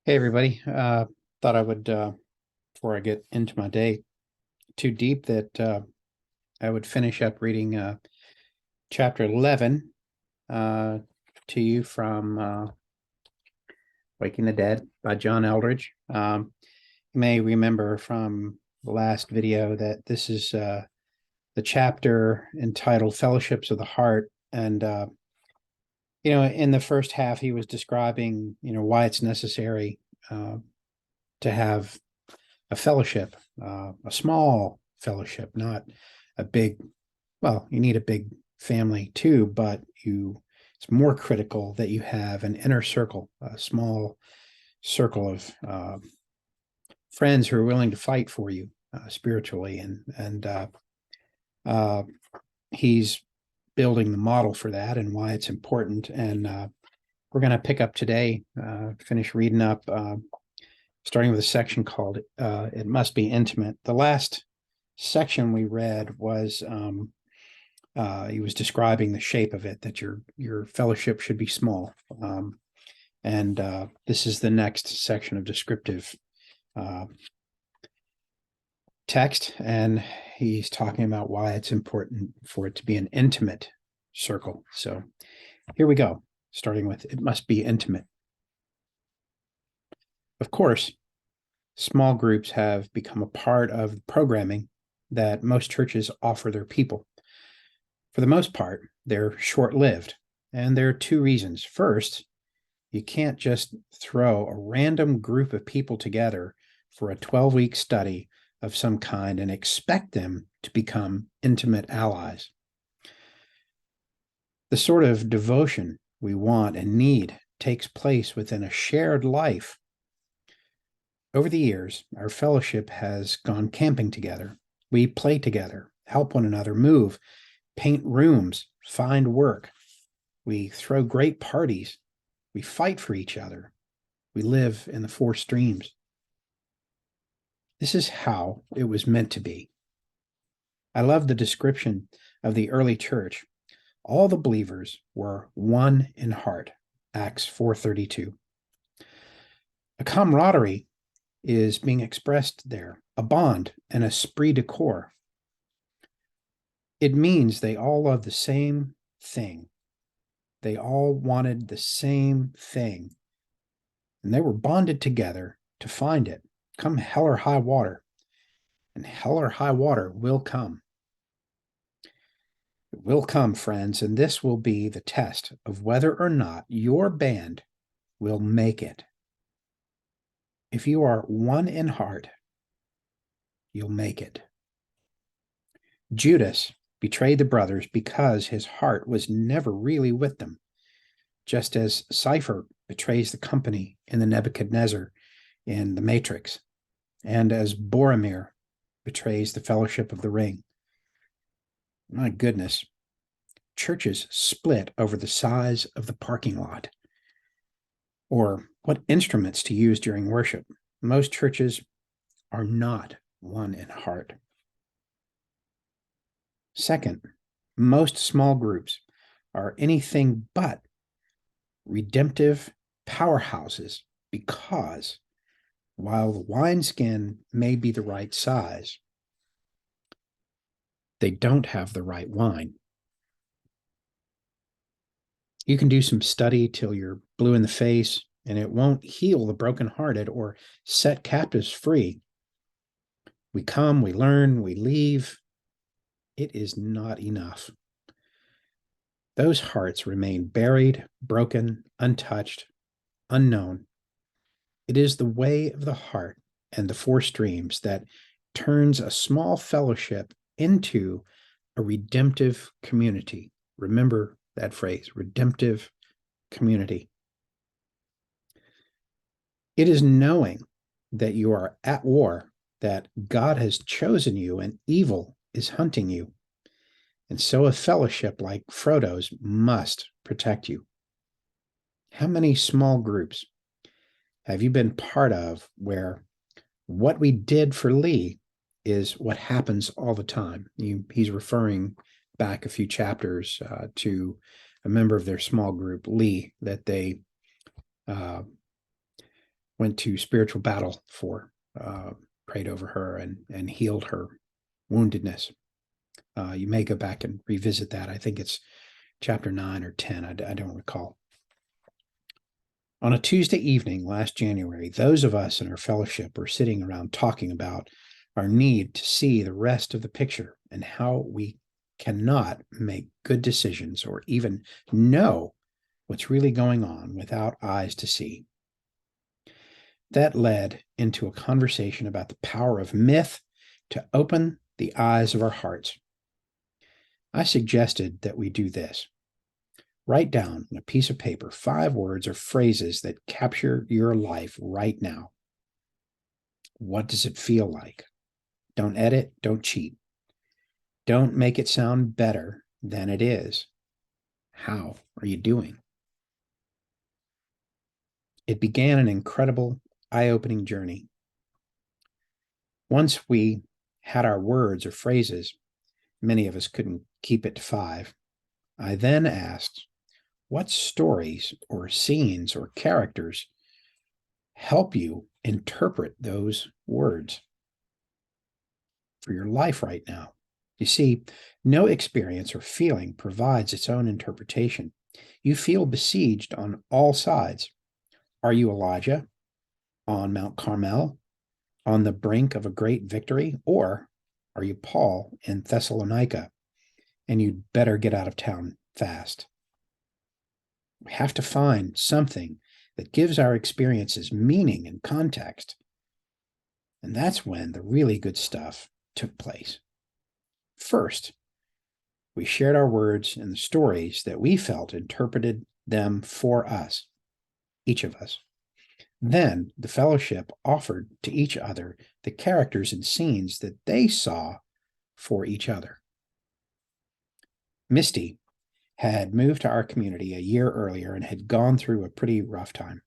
Hey everybody. Thought I would before I get into my day too deep that I would finish up reading chapter 11 uh, to you from Waking the Dead by John Eldridge. You may remember from the last video that this is the chapter entitled Fellowships of the Heart. And in the first half he was describing, why it's necessary to have a fellowship, a small fellowship, not a big, well, you need a big family too, but it's more critical that you have an inner circle, a small circle of friends who are willing to fight for you spiritually. And he's building the model for that and why it's important. And we're going to pick up today, finish reading up starting with a section called It Must Be Intimate. The last section we read was he was describing the shape of it, that your fellowship should be small. And this is the next section of descriptive text, and he's talking about why it's important for it to be an intimate circle. So here we go, starting with It Must Be Intimate. Of course, small groups have become a part of the programming that most churches offer their people. For the most part, they're short-lived, and there are two reasons. First, you can't just throw a random group of people together for a 12-week study of some kind and expect them to become intimate allies. The sort of devotion we want and need takes place within a shared life. Over the years, our fellowship has gone camping together. We play together, help one another move, paint rooms, find work. We throw great parties. We fight for each other. We live in the four streams. This is how it was meant to be. I love the description of the early church. All the believers were one in heart, Acts 4:32. A camaraderie is being expressed there, a bond, an esprit de corps. It means they all love the same thing. They all wanted the same thing, and they were bonded together to find it, come hell or high water. And hell or high water will come. It will come, friends, and this will be the test of whether or not your band will make it. If you are one in heart, you'll make it. Judas betrayed the brothers because his heart was never really with them, just as Cypher betrays the company in the Nebuchadnezzar in the Matrix, and as Boromir betrays the Fellowship of the Ring. My goodness, churches split over the size of the parking lot or what instruments to use during worship. Most churches are not one in heart. Second, most small groups are anything but redemptive powerhouses because while the wineskin may be the right size, they don't have the right wine. You can do some study till you're blue in the face, and it won't heal the brokenhearted or set captives free. We come, we learn, we leave. It is not enough. Those hearts remain buried, broken, untouched, unknown. It is the way of the heart and the four streams that turns a small fellowship into a redemptive community. Remember that phrase, redemptive community. It is knowing that you are at war, that God has chosen you and evil is hunting you. And so a fellowship like Frodo's must protect you. How many small groups have you been part of where what we did for Lee is what happens all the time? He's referring back a few chapters to a member of their small group, Lee, that they went to spiritual battle for, prayed over her and healed her woundedness. You may go back and revisit that. I think it's chapter 9 or 10. I don't recall. On a Tuesday evening last January, those of us in our fellowship were sitting around talking about our need to see the rest of the picture and how we cannot make good decisions or even know what's really going on without eyes to see. That led into a conversation about the power of myth to open the eyes of our hearts. I suggested that we do this. Write down on a piece of paper 5 words or phrases that capture your life right now. What does it feel like? Don't edit, don't cheat. Don't make it sound better than it is. How are you doing? It began an incredible, eye-opening journey. Once we had our words or phrases, many of us couldn't keep it to 5. I then asked, what stories or scenes or characters help you interpret those words for your life right now? You see, no experience or feeling provides its own interpretation. You feel besieged on all sides. Are you Elijah on Mount Carmel, on the brink of a great victory? Or are you Paul in Thessalonica, and you'd better get out of town fast? We have to find something that gives our experiences meaning and context. And that's when the really good stuff took place. First, we shared our words and the stories that we felt interpreted them for us, each of us. Then the fellowship offered to each other the characters and scenes that they saw for each other. Misty had moved to our community a year earlier and had gone through a pretty rough time.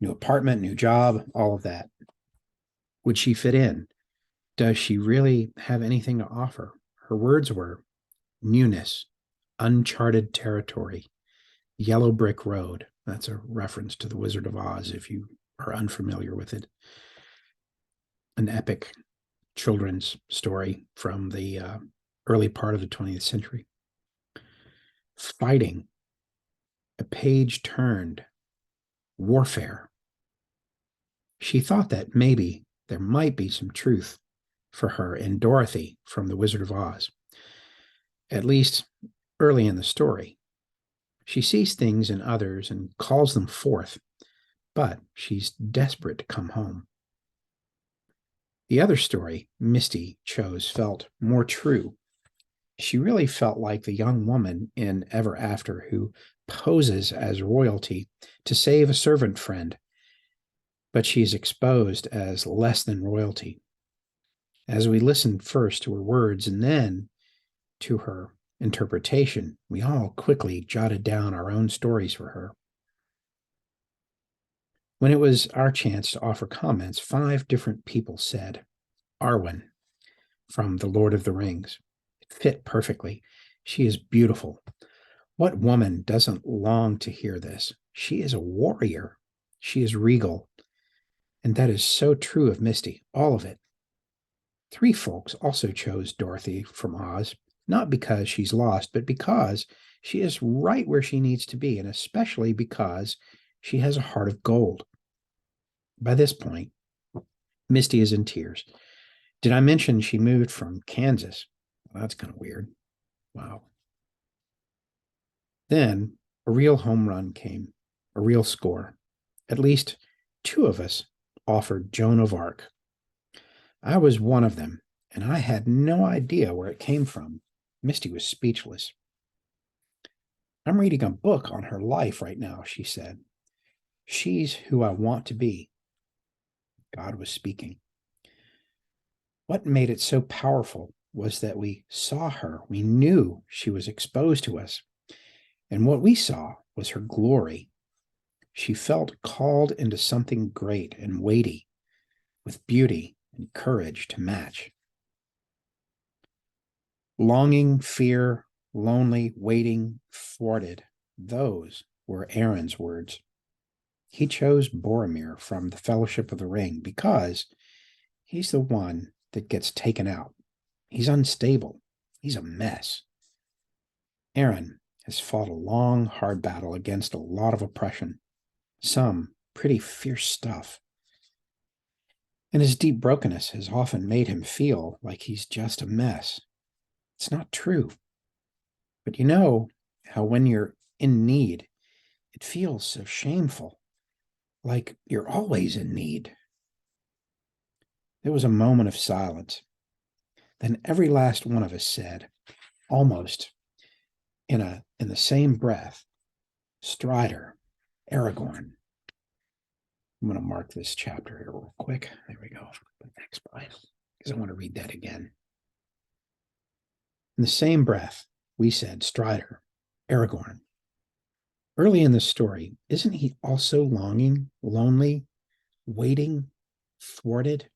New apartment, new job, all of that. Would she fit in? Does she really have anything to offer? Her words were newness, uncharted territory, yellow brick road. That's a reference to The Wizard of Oz if you are unfamiliar with it. An epic children's story from the early part of the 20th century. Fighting, a page turned, warfare. She thought that maybe there might be some truth for her in Dorothy from The Wizard of Oz, at least early in the story. She sees things in others and calls them forth, but she's desperate to come home. The other story Misty chose felt more true. She really felt like the young woman in Ever After who poses as royalty to save a servant friend, but she's exposed as less than royalty. As we listened first to her words and then to her interpretation, we all quickly jotted down our own stories for her. When it was our chance to offer comments, 5 different people said, Arwen from The Lord of the Rings. It fit perfectly. She is beautiful. What woman doesn't long to hear this? She is a warrior. She is regal. And that is so true of Misty, all of it. 3 folks also chose Dorothy from Oz, not because she's lost, but because she is right where she needs to be, and especially because she has a heart of gold. By this point, Misty is in tears. Did I mention she moved from Kansas? Well, that's kind of weird. Wow. Then a real home run came, a real score. At least 2 of us offered Joan of Arc. I was one of them, and I had no idea where it came from. Misty was speechless. I'm reading a book on her life right now, she said. She's who I want to be. God was speaking. What made it so powerful was that we saw her. We knew she was exposed to us. And what we saw was her glory. She felt called into something great and weighty, with beauty and courage to match. Longing, fear, lonely, waiting, thwarted. Those were Aaron's words. He chose Boromir from the Fellowship of the Ring because he's the one that gets taken out. He's unstable. He's a mess. Aaron has fought a long, hard battle against a lot of oppression, some pretty fierce stuff. And his deep brokenness has often made him feel like he's just a mess. It's not true. But you know how when you're in need, it feels so shameful, like you're always in need. There was a moment of silence. Then every last one of us said, almost in the same breath, Strider, Aragorn. I'm going to mark this chapter here real quick. There we go. Next slide, because I want to read that again. In the same breath, we said Strider, Aragorn. Early in the story, isn't he also longing, lonely, waiting, thwarted?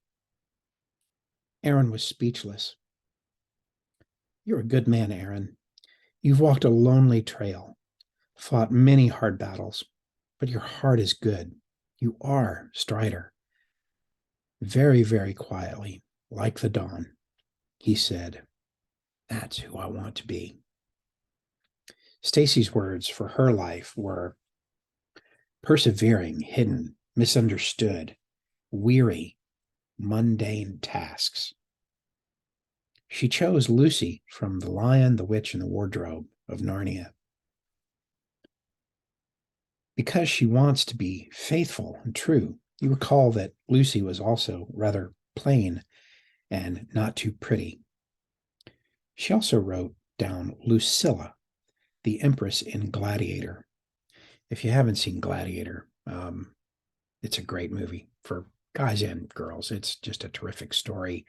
Aaron was speechless. You're a good man, Aaron. You've walked a lonely trail, fought many hard battles, but your heart is good. You are Strider. Very, very quietly, like the dawn, he said, that's who I want to be. Stacy's words for her life were persevering, hidden, misunderstood, weary, mundane tasks. She chose Lucy from The Lion, the Witch, and the Wardrobe of Narnia because she wants to be faithful and true. You recall that Lucy was also rather plain and not too pretty. She also wrote down Lucilla, the Empress in Gladiator. If you haven't seen Gladiator, it's a great movie for guys and girls. It's just a terrific story.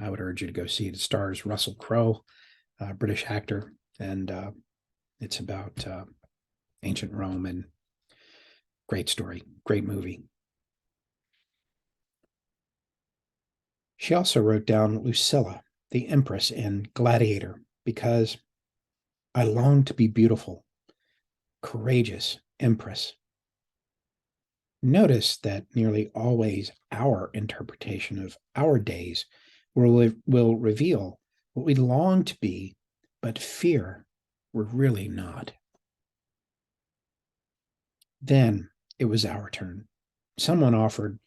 I would urge you to go see it. It stars Russell Crowe, British actor, and it's about ancient Rome, and great story, great movie. She also wrote down Lucilla, the Empress in Gladiator, because I long to be beautiful, courageous Empress. Notice that nearly always our interpretation of our days will reveal what we long to be, but fear we're really not. Then it was our turn. Someone offered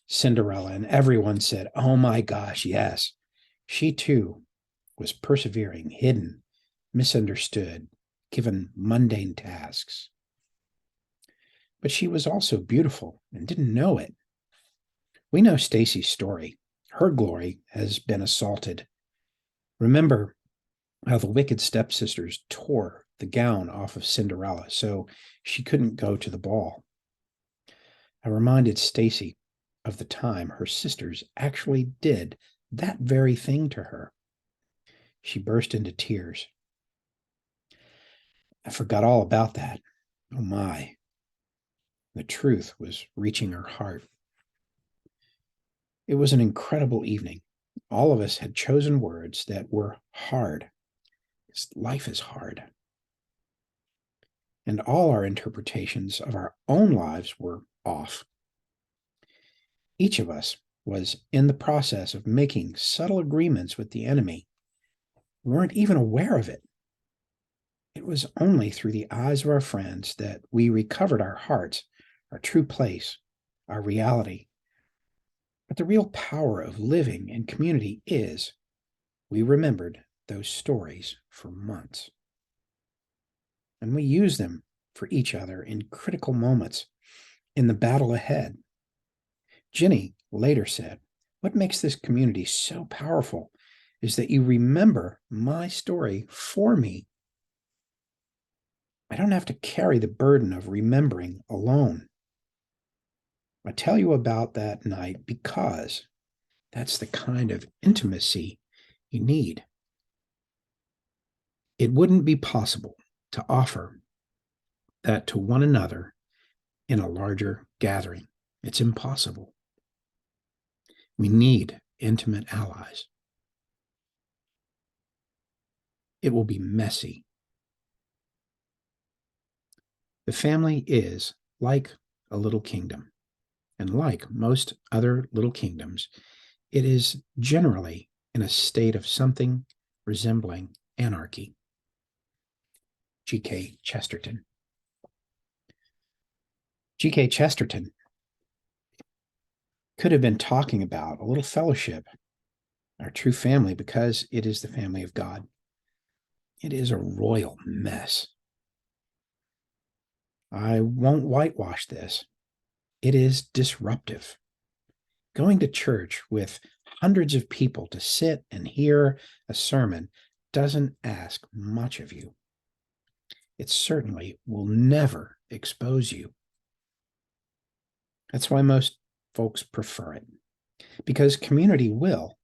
Cinderella, and everyone said, oh my gosh, yes. She too was persevering, hidden, misunderstood, given mundane tasks. But she was also beautiful and didn't know it. We know Stacy's story. Her glory has been assaulted. Remember how the wicked stepsisters tore the gown off of Cinderella so she couldn't go to the ball. I reminded Stacy of the time her sisters actually did that very thing to her. She burst into tears. I forgot all about that. Oh my. The truth was reaching her heart. It was an incredible evening. All of us had chosen words that were hard. Life is hard. And all our interpretations of our own lives were off. Each of us was in the process of making subtle agreements with the enemy. We weren't even aware of it. It was only through the eyes of our friends that we recovered our hearts, our true place, our reality. But the real power of living in community is we remembered those stories for months. And we use them for each other in critical moments in the battle ahead. Ginny later said, what makes this community so powerful is that you remember my story for me. I don't have to carry the burden of remembering alone. I tell you about that night because that's the kind of intimacy you need. It wouldn't be possible to offer that to one another in a larger gathering. It's impossible. We need intimate allies. It will be messy. The family is like a little kingdom. And like most other little kingdoms, it is generally in a state of something resembling anarchy. G.K. Chesterton. G.K. Chesterton could have been talking about a little fellowship, our true family, because it is the family of God. It is a royal mess. I won't whitewash this. It is disruptive. Going to church with hundreds of people to sit and hear a sermon doesn't ask much of you. It certainly will never expose you. That's why most folks prefer it, because community will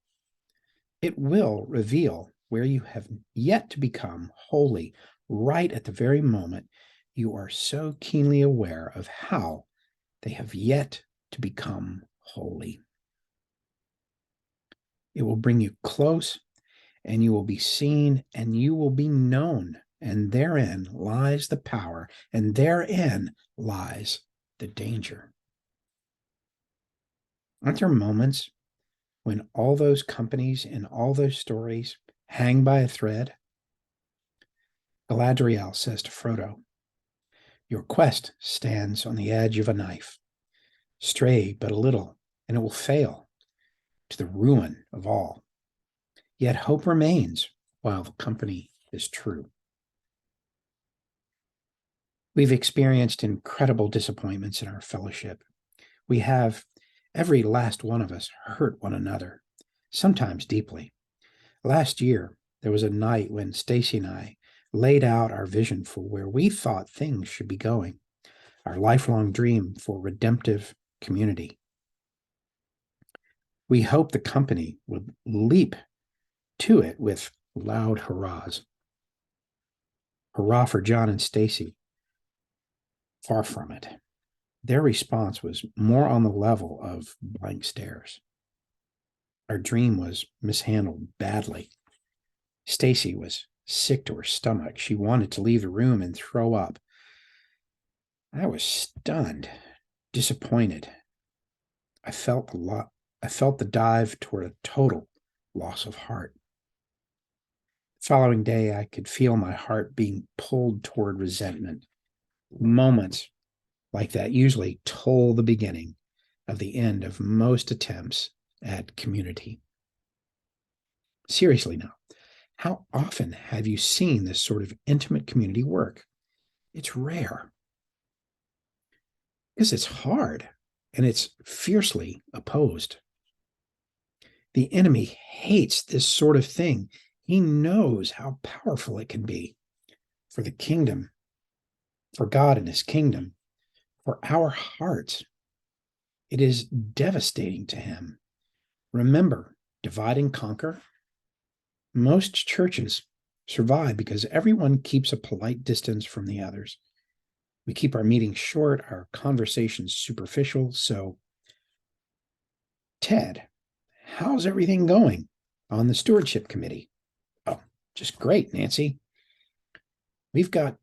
reveal where you have yet to become holy right at the very moment you are so keenly aware of how they have yet to become holy. It will bring you close, and you will be seen, and you will be known, and therein lies the power, and therein lies the danger. Aren't there moments when all those companies and all those stories hang by a thread? Galadriel says to Frodo, "Your quest stands on the edge of a knife. Stray but a little, and it will fail, to the ruin of all. Yet hope remains while the company is true." We've experienced incredible disappointments in our fellowship. We have, every last one of us, hurt one another, sometimes deeply. Last year, there was a night when Stacy and I laid out our vision for where we thought things should be going, our lifelong dream for redemptive community. We hoped the company would leap to it with loud hurrahs. Hurrah for John and Stacy. Far from it. Their response was more on the level of blank stares. Our dream was mishandled badly. Stacy was sick to her stomach. She wanted to leave the room and throw up. I was stunned, disappointed. I felt the dive toward a total loss of heart. The following day, I could feel my heart being pulled toward resentment. Moments like that usually toll the beginning of the end of most attempts at community. Seriously now, how often have you seen this sort of intimate community work? It's rare. Because it's hard and it's fiercely opposed. The enemy hates this sort of thing. He knows how powerful it can be for the kingdom, for God and his kingdom, for our hearts. It is devastating to him. Remember, divide and conquer. Most churches survive because everyone keeps a polite distance from the others. We keep our meetings short, our conversations superficial. So, Ted, how's everything going on the stewardship committee? Oh, just great, Nancy. We've got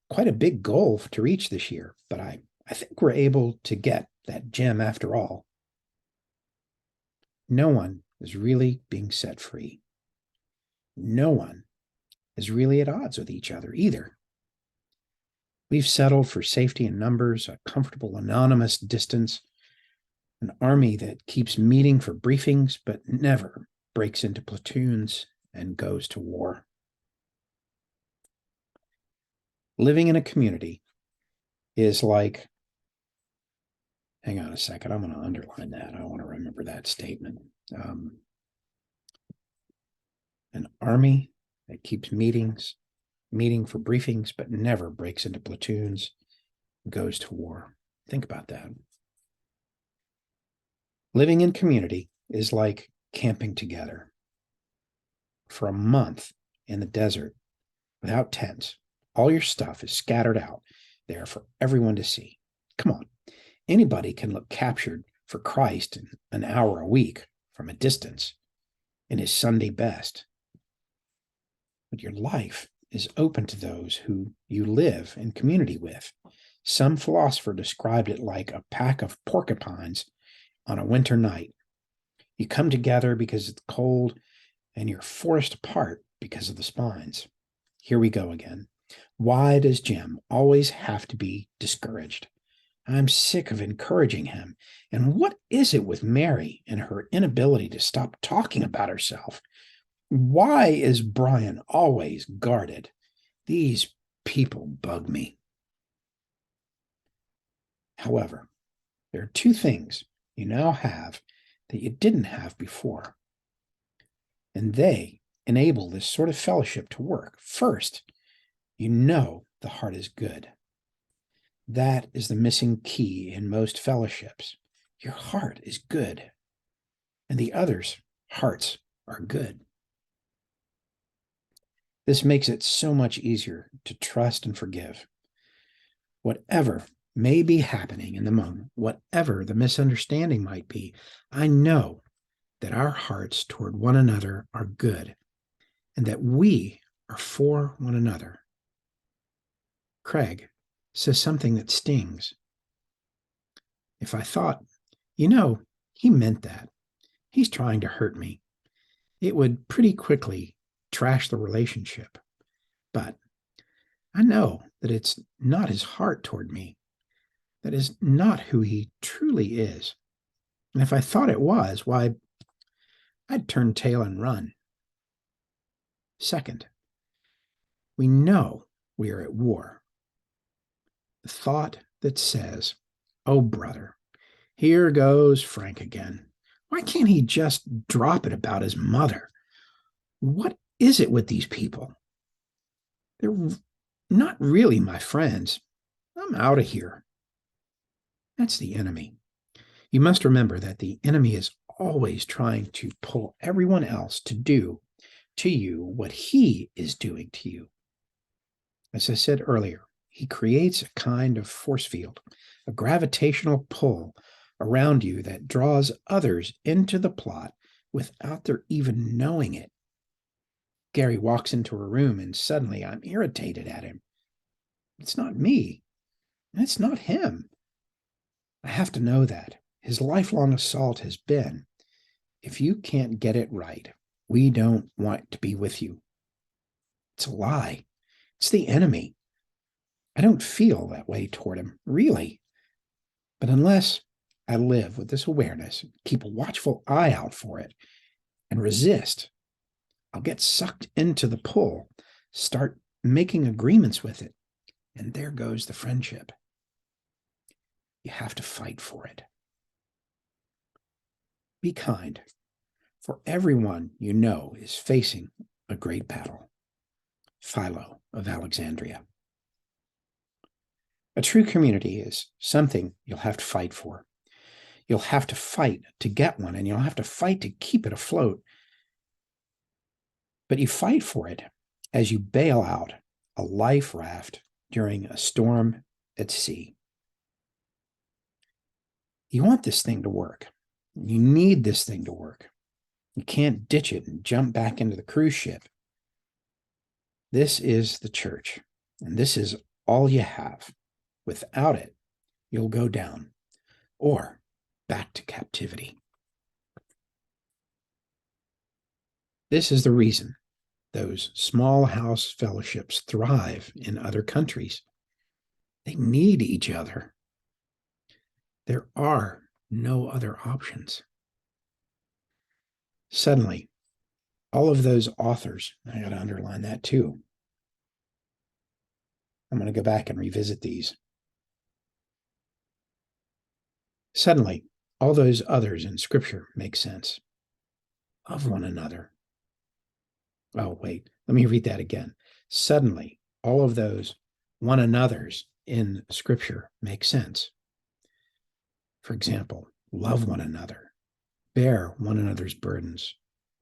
quite a big goal to reach this year, but I think we're able to get that gem after all. No one is really being set free. No one is really at odds with each other either. We've settled for safety in numbers, a comfortable anonymous distance, an army that keeps meeting for briefings but never breaks into platoons and goes to war. Living in a community is like, hang on a second, I'm going to underline that. I want to remember that statement. An army that keeps meeting for briefings, but never breaks into platoons, goes to war. Think about that. Living in community is like camping together for a month in the desert without tents. All your stuff is scattered out there for everyone to see. Come on, anybody can look captured for Christ in an hour a week from a distance in his Sunday best. But your life is open to those who you live in community with. Some philosopher described it like a pack of porcupines on a winter night. You come together because it's cold, and you're forced apart because of the spines. Here we go again. Why does Jim always have to be discouraged? I'm sick of encouraging him. And what is it with Mary and her inability to stop talking about herself? Why is Brian always guarded? These people bug me. However, there are two things you now have that you didn't have before, and they enable this sort of fellowship to work. First, you know the heart is good. That is the missing key in most fellowships. Your heart is good, and the others' hearts are good. This makes it so much easier to trust and forgive. Whatever may be happening in the moment, whatever the misunderstanding might be, I know that our hearts toward one another are good and that we are for one another. Craig says something that stings. If I thought, he meant that, he's trying to hurt me, it would pretty quickly trash the relationship. But I know that it's not his heart toward me. That is not who he truly is. And if I thought it was, why, I'd turn tail and run. Second, we know we are at war. The thought that says, oh, brother, here goes Frank again. Why can't he just drop it about his mother? What is it with these people? They're not really my friends. I'm out of here. That's the enemy. You must remember that the enemy is always trying to pull everyone else to do to you what he is doing to you. As I said earlier, he creates a kind of force field, a gravitational pull around you that draws others into the plot without their even knowing it. Gary walks into a room and suddenly I'm irritated at him. It's not me. It's not him. I have to know that. His lifelong assault has been, if you can't get it right, we don't want to be with you. It's a lie. It's the enemy. I don't feel that way toward him, really. But unless I live with this awareness, keep a watchful eye out for it, and resist, I'll get sucked into the pull, start making agreements with it, and there goes the friendship. You have to fight for it. Be kind, for everyone you know is facing a great battle. Philo of Alexandria. A true community is something you'll have to fight for. You'll have to fight to get one, and you'll have to fight to keep it afloat. But you fight for it as you bail out a life raft during a storm at sea. You want this thing to work. You need this thing to work. You can't ditch it and jump back into the cruise ship. This is the church, and this is all you have. Without it, you'll go down or back to captivity. This is the reason those small house fellowships thrive in other countries. They need each other. There are no other options. Suddenly, all of those authors, I got to underline that too. I'm going to go back and revisit these. Suddenly, all those others in Scripture make sense. Love one another. Oh, wait, let me read that again. Suddenly, all of those one another's in Scripture make sense. For example, love one another, bear one another's burdens,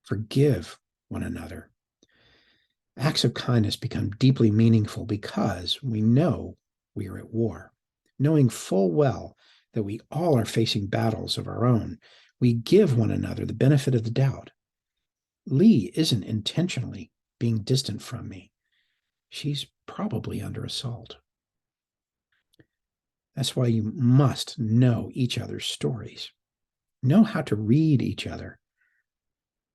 forgive one another. Acts of kindness become deeply meaningful because we know we are at war. Knowing full well that we all are facing battles of our own, we give one another the benefit of the doubt. Lee isn't intentionally being distant from me. She's probably under assault. That's why you must know each other's stories. Know how to read each other.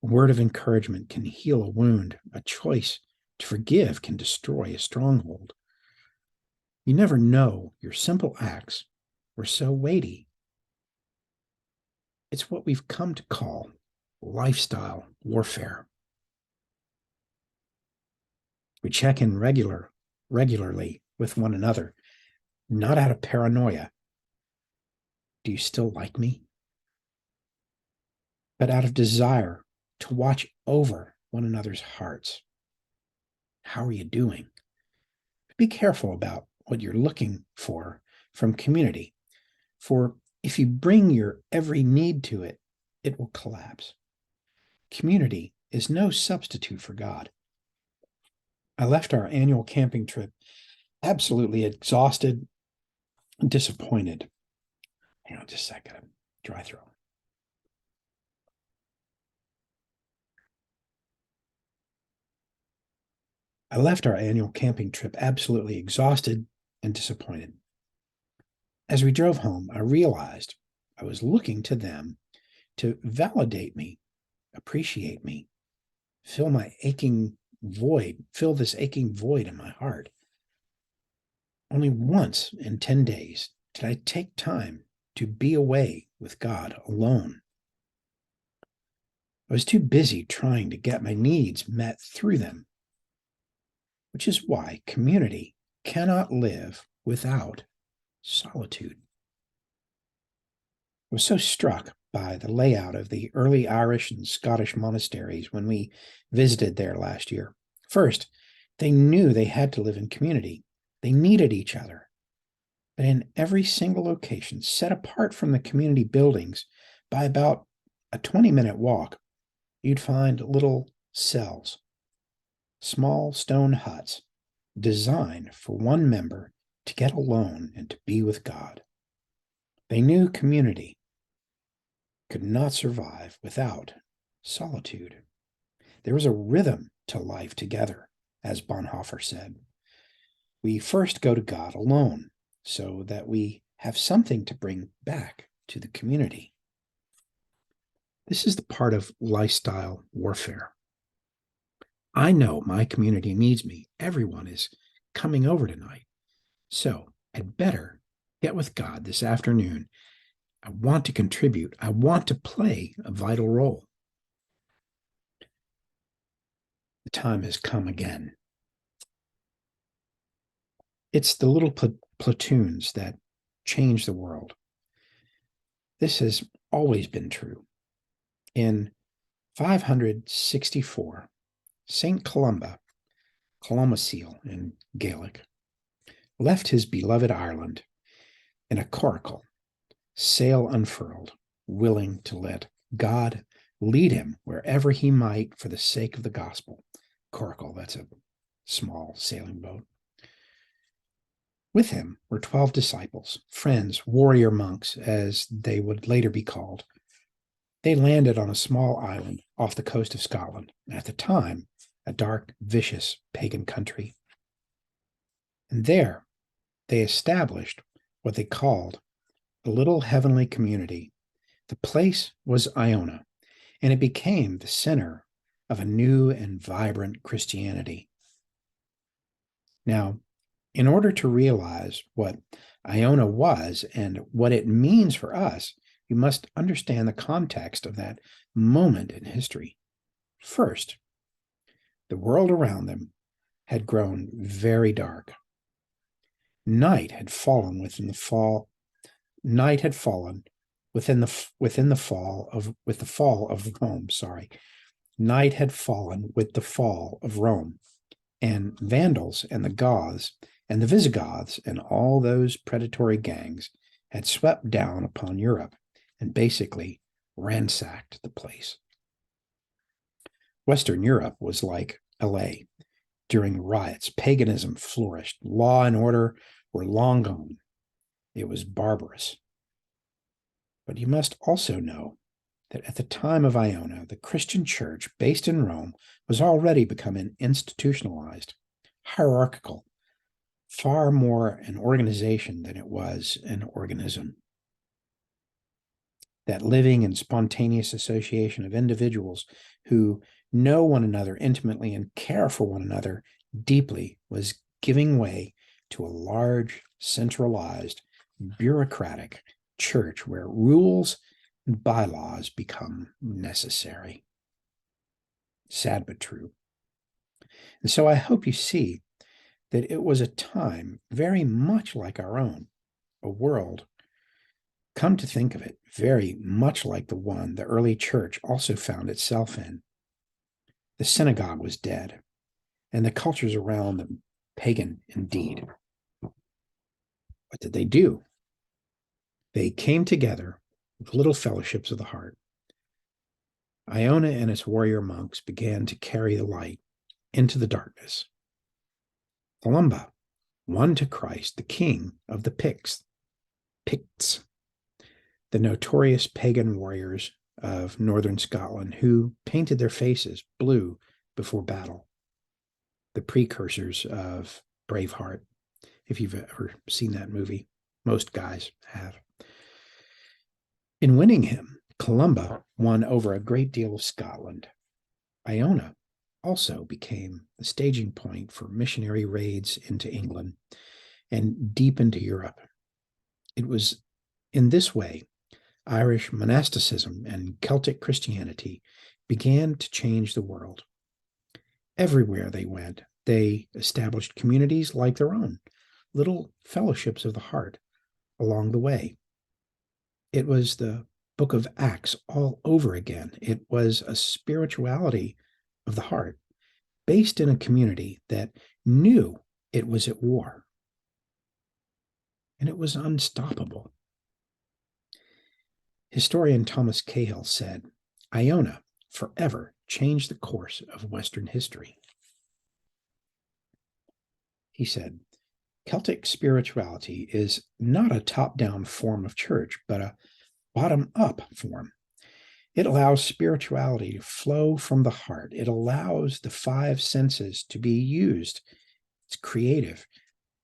A word of encouragement can heal a wound. A choice to forgive can destroy a stronghold. You never know your simple acts were so weighty. It's what we've come to call lifestyle warfare. We check in regularly with one another, not out of paranoia. Do you still like me? But out of desire to watch over one another's hearts. How are you doing? Be careful about what you're looking for from community, for if you bring your every need to it, it will collapse. Community is no substitute for God. I left our annual camping trip absolutely exhausted and disappointed. Hang on just a second. Dry throat. I left our annual camping trip absolutely exhausted and disappointed. As we drove home, I realized I was looking to them to validate me, appreciate me, fill this aching void in my heart. Only once in 10 days did I take time to be away with God alone. I was too busy trying to get my needs met through them, which is why community cannot live without solitude. I was so struck by the layout of the early Irish and Scottish monasteries when we visited there last year. First, they knew they had to live in community. They needed each other. But in every single location, set apart from the community buildings by about a 20-minute walk, you'd find little cells, small stone huts designed for one member to get alone and to be with God. They knew community could not survive without solitude. There was a rhythm to life together, as Bonhoeffer said. We first go to God alone so that we have something to bring back to the community. This is the part of lifestyle warfare. I know my community needs me. Everyone is coming over tonight. So I'd better get with God this afternoon. I want to contribute. I want to play a vital role. The time has come again. It's the little platoons that change the world. This has always been true. In 564, St. Columcille in Gaelic, left his beloved Ireland in a coracle, sail unfurled, willing to let God lead him wherever he might for the sake of the gospel. Coracle, that's a small sailing boat. With him were 12 disciples, friends, warrior monks, as they would later be called. They landed on a small island off the coast of Scotland, at the time a dark, vicious pagan country. And there they established what they called a little heavenly community. The place was Iona, and it became the center of a new and vibrant Christianity. Now, in order to realize what Iona was and what it means for us, you must understand the context of that moment in history. First, the world around them had grown very dark. Night had fallen with the fall of Rome. Night had fallen with the fall of Rome, and Vandals and the Goths and the Visigoths and all those predatory gangs had swept down upon Europe and basically ransacked the place. Western Europe was like LA. During riots, paganism flourished. Law and order were long gone. It was barbarous. But you must also know that at the time of Iona, the Christian church based in Rome was already becoming institutionalized, hierarchical, far more an organization than it was an organism. That living and spontaneous association of individuals who know one another intimately and care for one another deeply was giving way to a large, centralized, bureaucratic church where rules and bylaws become necessary. Sad but true. And so I hope you see that it was a time very much like our own, a world, come to think of it, very much like the one the early church also found itself in. The synagogue was dead, and the cultures around them pagan indeed. What did they do? They came together with little fellowships of the heart. Iona and its warrior monks began to carry the light into the darkness. Columba won to Christ, the king of the Picts, the notorious pagan warriors of northern Scotland who painted their faces blue before battle, the precursors of Braveheart. If you've ever seen that movie, most guys have. In winning him, Columba won over a great deal of Scotland. Iona also became the staging point for missionary raids into England and deep into Europe. It was in this way Irish monasticism and Celtic Christianity began to change the world. Everywhere they went, they established communities like their own, little fellowships of the heart along the way. It was the book of Acts all over again. It was a spirituality of the heart based in a community that knew it was at war. And it was unstoppable. Historian Thomas Cahill said, Iona forever changed the course of Western history. He said, Celtic spirituality is not a top-down form of church, but a bottom-up form. It allows spirituality to flow from the heart. It allows the five senses to be used. It's creative.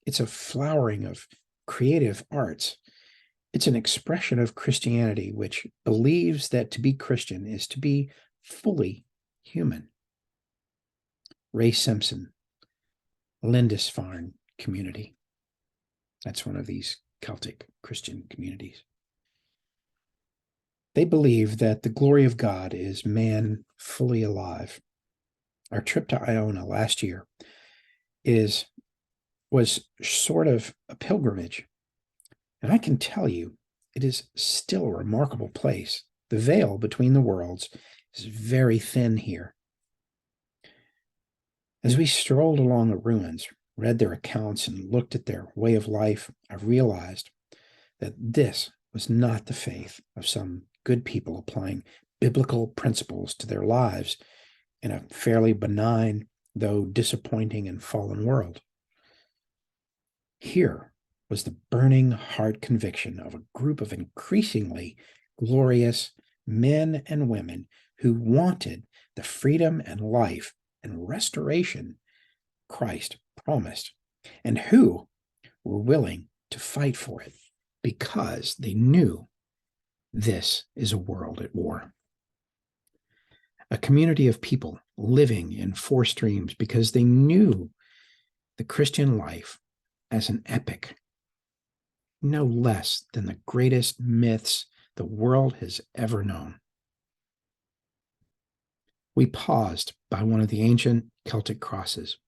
It's a flowering of creative arts. It's an expression of Christianity which believes that to be Christian is to be fully human. Ray Simpson, Lindisfarne community. That's one of these Celtic Christian communities. They believe that the glory of God is man fully alive. Our trip to Iona last year was sort of a pilgrimage. And I can tell you, it is still a remarkable place. The veil between the worlds is very thin here. As we strolled along the ruins, read their accounts, and looked at their way of life, I realized that this was not the faith of some good people applying biblical principles to their lives in a fairly benign, though disappointing and fallen world. Here was the burning heart conviction of a group of increasingly glorious men and women who wanted the freedom and life and restoration Christ promised, and who were willing to fight for it because they knew this is a world at war. A community of people living in four streams because they knew the Christian life as an epic, no less than the greatest myths the world has ever known. We paused by one of the ancient Celtic crosses.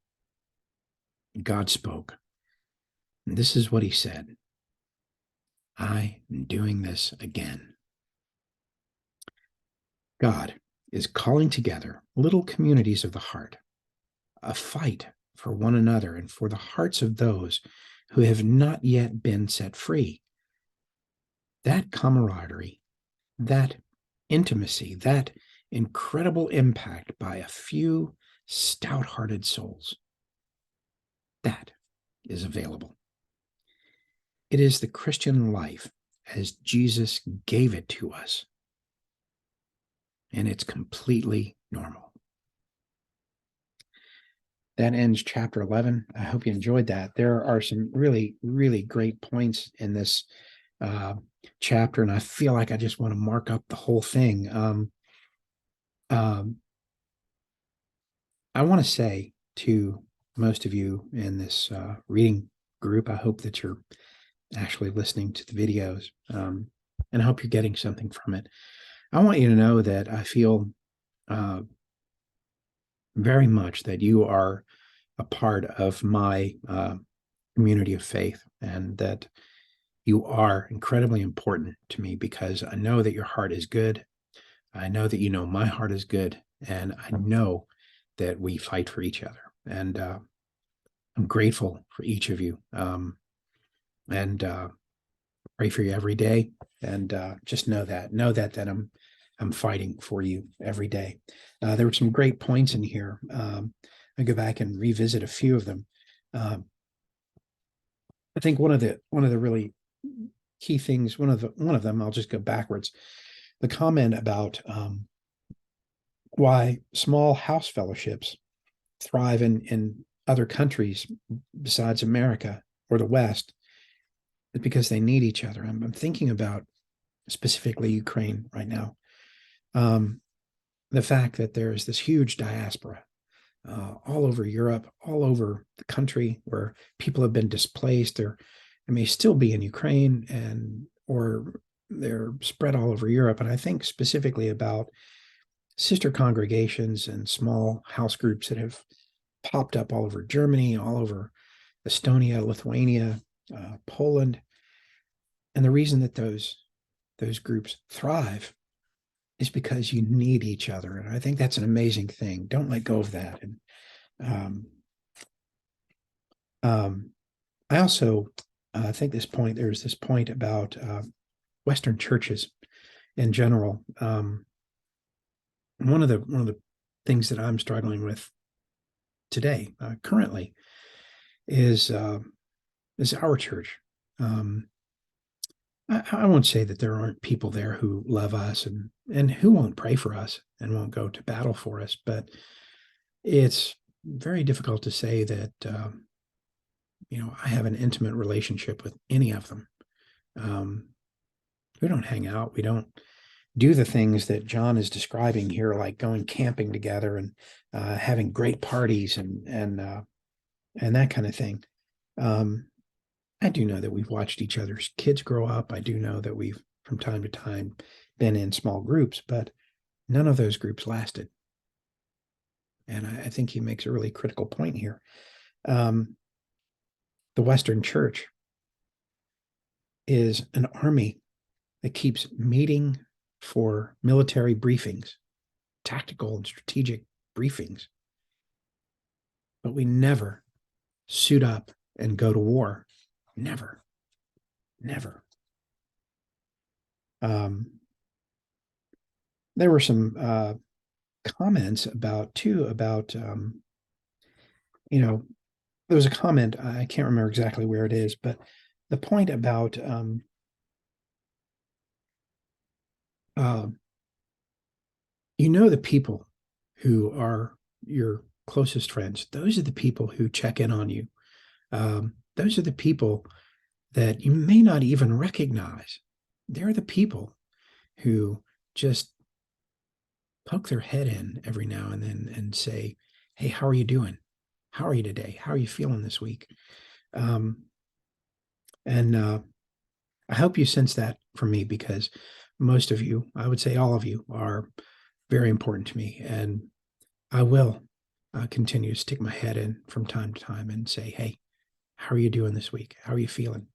God spoke. And this is what he said. I am doing this again. God is calling together little communities of the heart, a fight for one another and for the hearts of those who have not yet been set free. That camaraderie, that intimacy, that incredible impact by a few stout-hearted souls, that is available. It is the Christian life as Jesus gave it to us, and it's completely normal. that ends chapter 11. I hope you enjoyed that. There are some really, really great points in this chapter, and I feel like I just want to mark up the whole thing. I want to say to most of you in this reading group, I hope that you're actually listening to the videos, and I hope you're getting something from it. I want you to know that I feel very much that you are a part of my community of faith, and that you are incredibly important to me, because I know that your heart is good. I know that you know my heart is good, and I know that we fight for each other. And I'm grateful for each of you, and pray for you every day. And just know that I'm fighting for you every day. There were some great points in here. I go back and revisit a few of them. I think one of the really key things, one of them, I'll just go backwards. The comment about why small house fellowships thrive in other countries besides America or the West is because they need each other. I'm thinking about specifically Ukraine right now. The fact that there's this huge diaspora all over Europe, all over the country, where people have been displaced. They may still be in Ukraine, or they're spread all over Europe. And I think specifically about sister congregations and small house groups that have popped up all over Germany, all over Estonia, Lithuania, Poland. And the reason that those groups thrive is because you need each other. And I think that's an amazing thing. Don't let go of that. And I also think there's this point about Western churches in general. One of the things that I'm struggling with today, currently, is our church. I won't say that there aren't people there who love us and who won't pray for us and won't go to battle for us, but it's very difficult to say that I have an intimate relationship with any of them. We don't hang out. We don't do the things that John is describing here, like going camping together and having great parties and that kind of thing. I do know that we've watched each other's kids grow up. I do know that we've, from time to time, been in small groups, but none of those groups lasted. And I think he makes a really critical point here. The Western Church is an army that keeps meeting for military briefings, tactical and strategic briefings. But we never suit up and go to war. Never. There were some comments about there was a comment, I can't remember exactly where it is, but the point about the people who are your closest friends, those are the people who check in on you. Those are the people that you may not even recognize. They're the people who just poke their head in every now and then and say, "Hey, how are you doing? How are you today? How are you feeling this week?" And I hope you sense that from me, because most of you, I would say all of you, are very important to me. And I will continue to stick my head in from time to time and say, "Hey, how are you doing this week? How are you feeling?"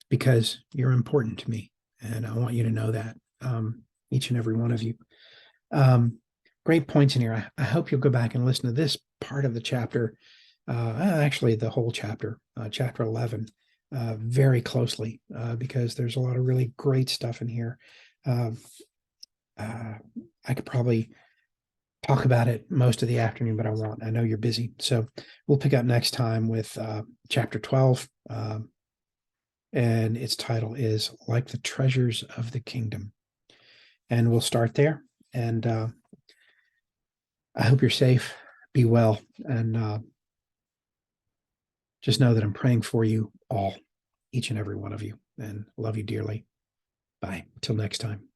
Because you're important to me. And I want you to know that, each and every one of you. Great points in here. I hope you'll go back and listen to this part of the chapter, actually the whole chapter, chapter 11, very closely, because there's a lot of really great stuff in here. I could probably talk about it most of the afternoon, but I won't. I know you're busy. So we'll pick up next time with chapter 12. And its title is Like the Treasures of the Kingdom. And we'll start there. And I hope you're safe. Be well, and just know that I'm praying for you all, each and every one of you, and love you dearly. Bye. Till next time.